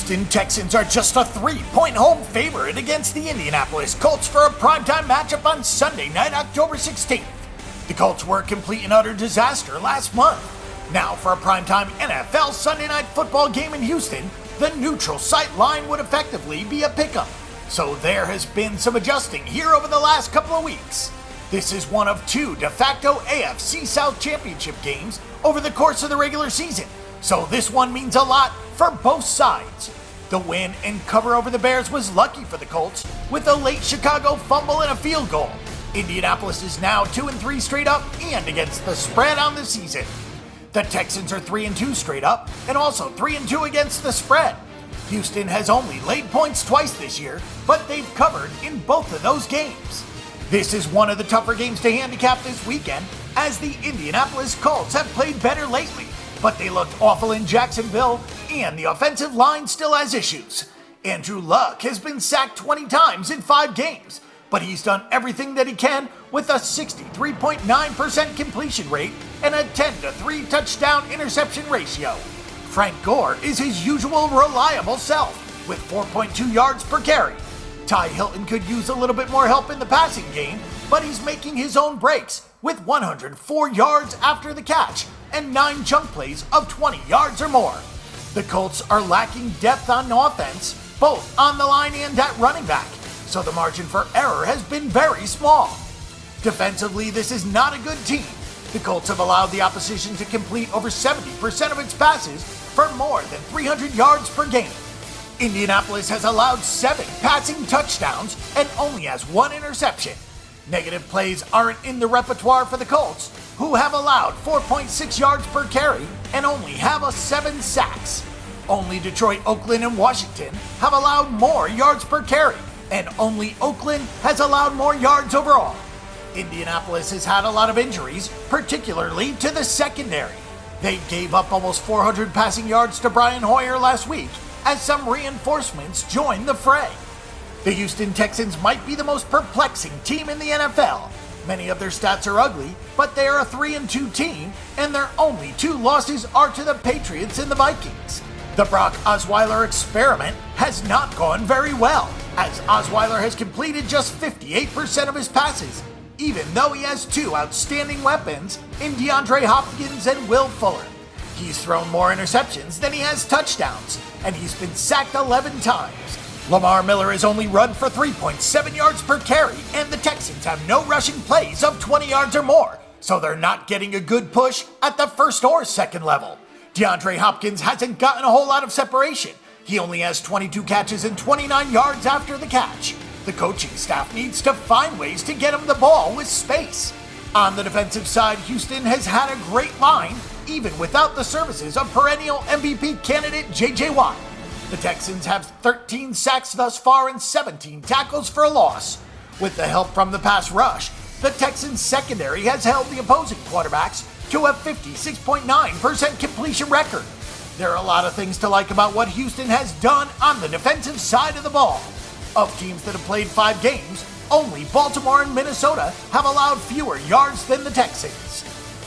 Houston Texans are just a 3-point home favorite against the Indianapolis Colts for a primetime matchup on Sunday night, October 16th. The Colts were a complete and utter disaster last month. Now, for a primetime NFL Sunday night football game in Houston, the neutral site line would effectively be a pick'em. So there has been some adjusting here over the last couple of weeks. This is one of two de facto AFC South championship games over the course of the regular season. So this one means a lot for both sides. The win and cover over the Bears was lucky for the Colts with a late Chicago fumble and a field goal. Indianapolis is now 2-3 straight up and against the spread on the season. The Texans are 3-2 straight up and also 3-2 against the spread. Houston has only laid points twice this year, but they've covered in both of those games. This is one of the tougher games to handicap this weekend, as the Indianapolis Colts have played better lately, but they looked awful in Jacksonville, and the offensive line still has issues. Andrew Luck has been sacked 20 times in 5 games, but he's done everything that he can with a 63.9% completion rate and a 10-3 touchdown interception ratio. Frank Gore is his usual reliable self with 4.2 yards per carry. Ty Hilton could use a little bit more help in the passing game, but he's making his own breaks with 104 yards after the catch and 9 chunk plays of 20 yards or more. The Colts are lacking depth on offense, both on the line and at running back, so the margin for error has been very small. Defensively, this is not a good team. The Colts have allowed the opposition to complete over 70% of its passes for more than 300 yards per game. Indianapolis has allowed 7 passing touchdowns and only has 1 interception. Negative plays aren't in the repertoire for the Colts, who have allowed 4.6 yards per carry and only have 7 sacks. Only Detroit, Oakland, and Washington have allowed more yards per carry, and only Oakland has allowed more yards overall. Indianapolis has had a lot of injuries, particularly to the secondary. They gave up almost 400 passing yards to Brian Hoyer last week, as some reinforcements joined the fray. The Houston Texans might be the most perplexing team in the NFL. Many of their stats are ugly, but they are a 3-2 team, and their only 2 losses are to the Patriots and the Vikings. The Brock Osweiler experiment has not gone very well, as Osweiler has completed just 58% of his passes, even though he has 2 outstanding weapons in DeAndre Hopkins and Will Fuller. He's thrown more interceptions than he has touchdowns, and he's been sacked 11 times. Lamar Miller has only run for 3.7 yards per carry, and the Texans have no rushing plays of 20 yards or more, so they're not getting a good push at the first or second level. DeAndre Hopkins hasn't gotten a whole lot of separation. He only has 22 catches and 29 yards after the catch. The coaching staff needs to find ways to get him the ball with space. On the defensive side, Houston has had a great line, even without the services of perennial MVP candidate J.J. Watt. The Texans have 13 sacks thus far and 17 tackles for a loss. With the help from the pass rush, the Texans secondary has held the opposing quarterbacks to a 56.9% completion record. There are a lot of things to like about what Houston has done on the defensive side of the ball. Of teams that have played 5 games, only Baltimore and Minnesota have allowed fewer yards than the Texans.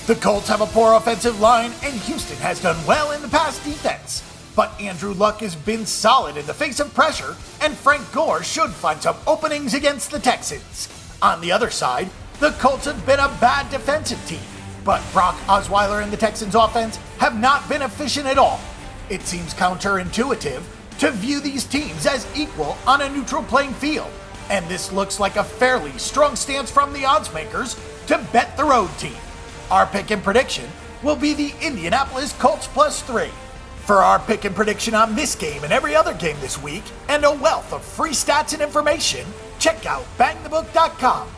The Colts have a poor offensive line, and Houston has done well in the pass defense. But Andrew Luck has been solid in the face of pressure, and Frank Gore should find some openings against the Texans. On the other side, the Colts have been a bad defensive team, but Brock Osweiler and the Texans offense have not been efficient at all. It seems counterintuitive to view these teams as equal on a neutral playing field, and this looks like a fairly strong stance from the odds makers to bet the road team. Our pick and prediction will be the Indianapolis Colts +3. For our pick and prediction on this game and every other game this week, and a wealth of free stats and information, check out bangthebook.com.